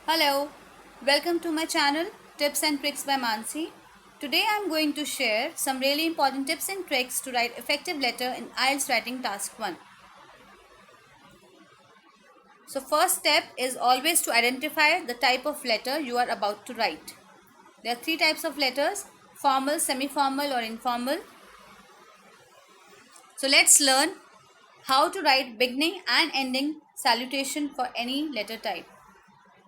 Hello, welcome to my channel Tips and Tricks by Mansi. Today I am going to share some really important tips and tricks to write effective letter in IELTS writing task 1. So first step is always to identify the type of letter you are about to write. There are three types of letters: formal, semi-formal or informal. So let's learn how to write beginning and ending salutation for any letter type.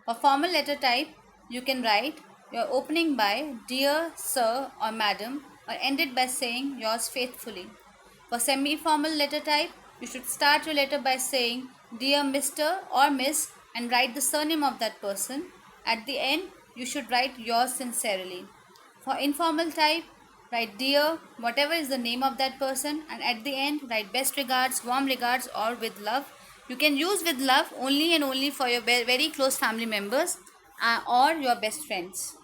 For formal letter type, you can write your opening by Dear Sir or Madam or ended by saying Yours faithfully. For semi formal letter type, you should start your letter by saying Dear Mr. or Miss and write the surname of that person. At the end, you should write Yours sincerely. For informal type, write Dear, whatever is the name of that person, and at the end, write Best regards, warm regards, or with love. You can use with love only and only for your very close family members or your best friends.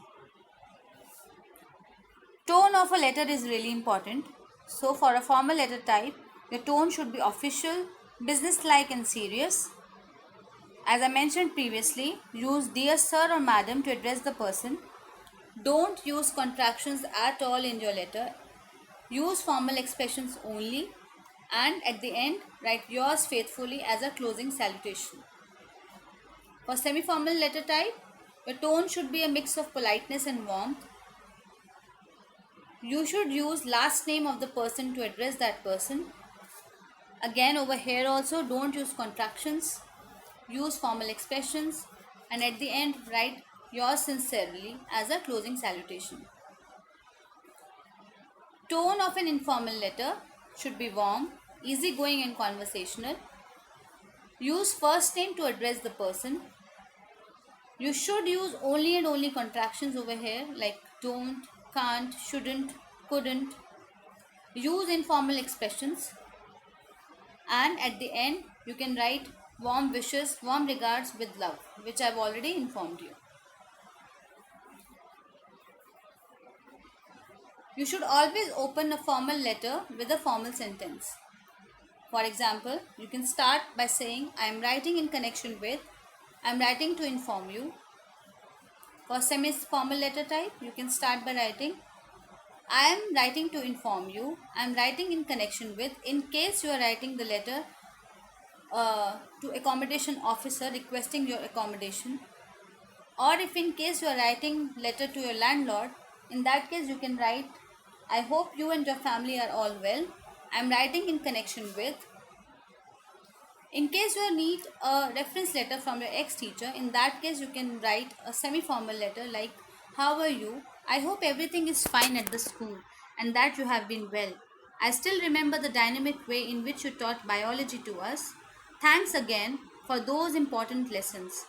Tone of a letter is really important. So, for a formal letter type, your tone should be official, businesslike, and serious. As I mentioned previously, use Dear Sir or Madam to address the person. Don't use contractions at all in your letter. Use formal expressions only, and at the end, write Yours faithfully as a closing salutation. For semi-formal letter type, your tone should be a mix of politeness and warmth. You should use last name of the person to address that person. Again, over here also, don't use contractions. Use formal expressions, and at the end, write Yours sincerely as a closing salutation. Tone of an informal letter should be warm, easygoing, and conversational. Use first name to address the person. You should use only and only contractions over here like don't, can't, shouldn't, couldn't. Use informal expressions, and at the end you can write warm wishes, warm regards with love, which I've already informed you. You should always open a formal letter with a formal sentence. For example, you can start by saying I am writing in connection with, I am writing to inform you. For semi-formal letter type, you can start by writing I am writing to inform you. I am writing in connection with, in case you are writing the letter to accommodation officer requesting your accommodation, or if in case you are writing letter to your landlord, in that case you can write I hope you and your family are all well. I am writing in connection with. In case you need a reference letter from your ex-teacher, in that case you can write a semi-formal letter like, how are you? I hope everything is fine at the school and that you have been well. I still remember the dynamic way in which you taught biology to us. Thanks again for those important lessons.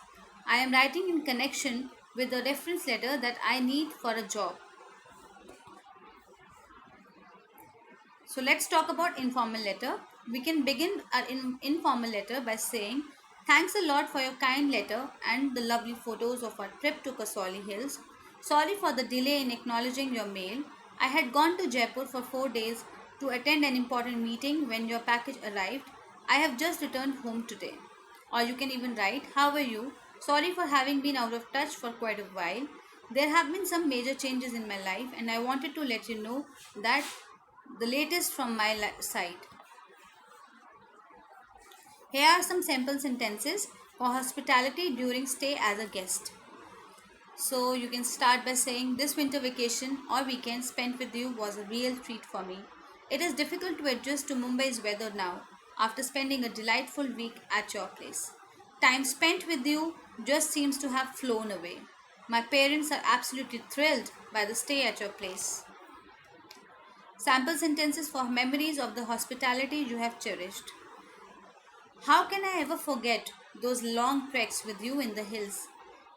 I am writing in connection with the reference letter that I need for a job. So let's talk about informal letter. We can begin our informal letter by saying, thanks a lot for your kind letter and the lovely photos of our trip to Kasoli Hills. Sorry for the delay in acknowledging your mail. I had gone to Jaipur for 4 days to attend an important meeting when your package arrived. I have just returned home today. Or you can even write, how are you? Sorry for having been out of touch for quite a while. There have been some major changes in my life and I wanted to let you know that the latest from my side. Here are some sample sentences for hospitality during stay as a guest. So you can start by saying, this winter vacation or weekend spent with you was a real treat for me. It is difficult to adjust to Mumbai's weather now after spending a delightful week at your place. Time spent with you just seems to have flown away. My parents are absolutely thrilled by the stay at your place. Sample sentences for memories of the hospitality you have cherished. How can I ever forget those long treks with you in the hills?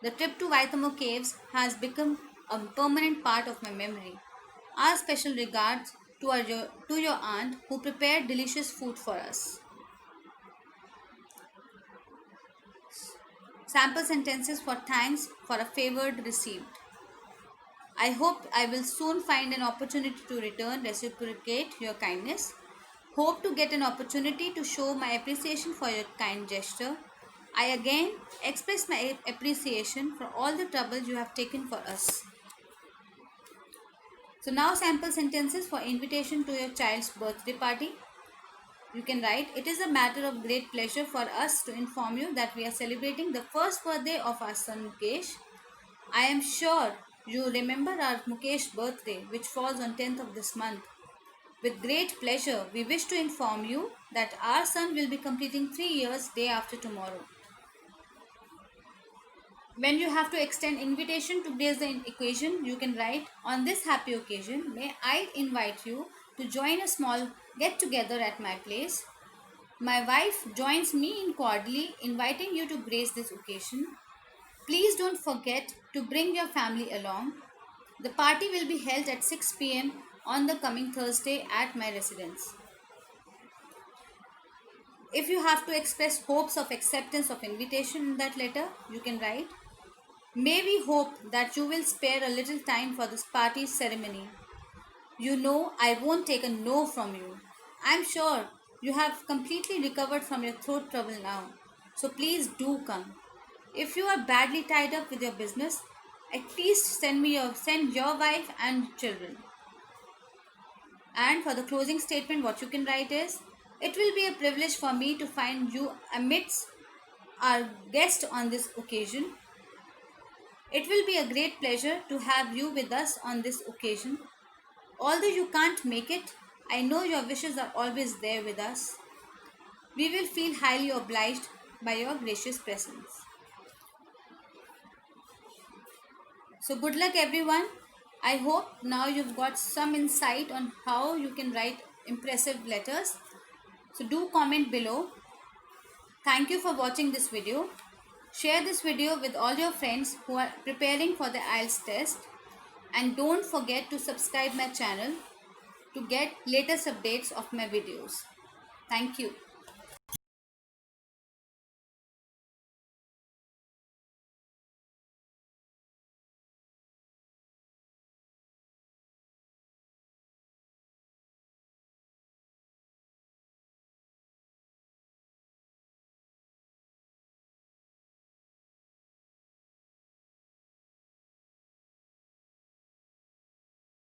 The trip to Vaitamo Caves has become a permanent part of my memory. Our special regards to your aunt who prepared delicious food for us. Sample sentences for thanks for a favor received. I hope I will soon find an opportunity to reciprocate your kindness. Hope to get an opportunity to show my appreciation for your kind gesture. I again express my appreciation for all the trouble you have taken for us. So now sample sentences for invitation to your child's birthday party. You can write, it is a matter of great pleasure for us to inform you that we are celebrating the first birthday of our son Mukesh. I am sure you remember our Mukesh birthday, which falls on 10th of this month. With great pleasure, we wish to inform you that our son will be completing 3 years day after tomorrow. When you have to extend invitation to grace the occasion, you can write, on this happy occasion, may I invite you to join a small get together at my place. My wife joins me in cordially inviting you to grace this occasion. Please don't forget to bring your family along. The party will be held at 6 p.m. on the coming Thursday at my residence. If you have to express hopes of acceptance of invitation in that letter, you can write, may we hope that you will spare a little time for this party ceremony. You know I won't take a no from you. I'm sure you have completely recovered from your throat trouble now. So please do come. If you are badly tied up with your business, at least send your wife and children. And for the closing statement, what you can write is, it will be a privilege for me to find you amidst our guest on this occasion. It will be a great pleasure to have you with us on this occasion. Although you can't make it, I know your wishes are always there with us. We will feel highly obliged by your gracious presence. So, good luck, everyone. I hope now you've got some insight on how you can write impressive letters. So, do comment below. Thank you for watching this video. Share this video with all your friends who are preparing for the IELTS test. And don't forget to subscribe my channel to get latest updates of my videos. Thank you.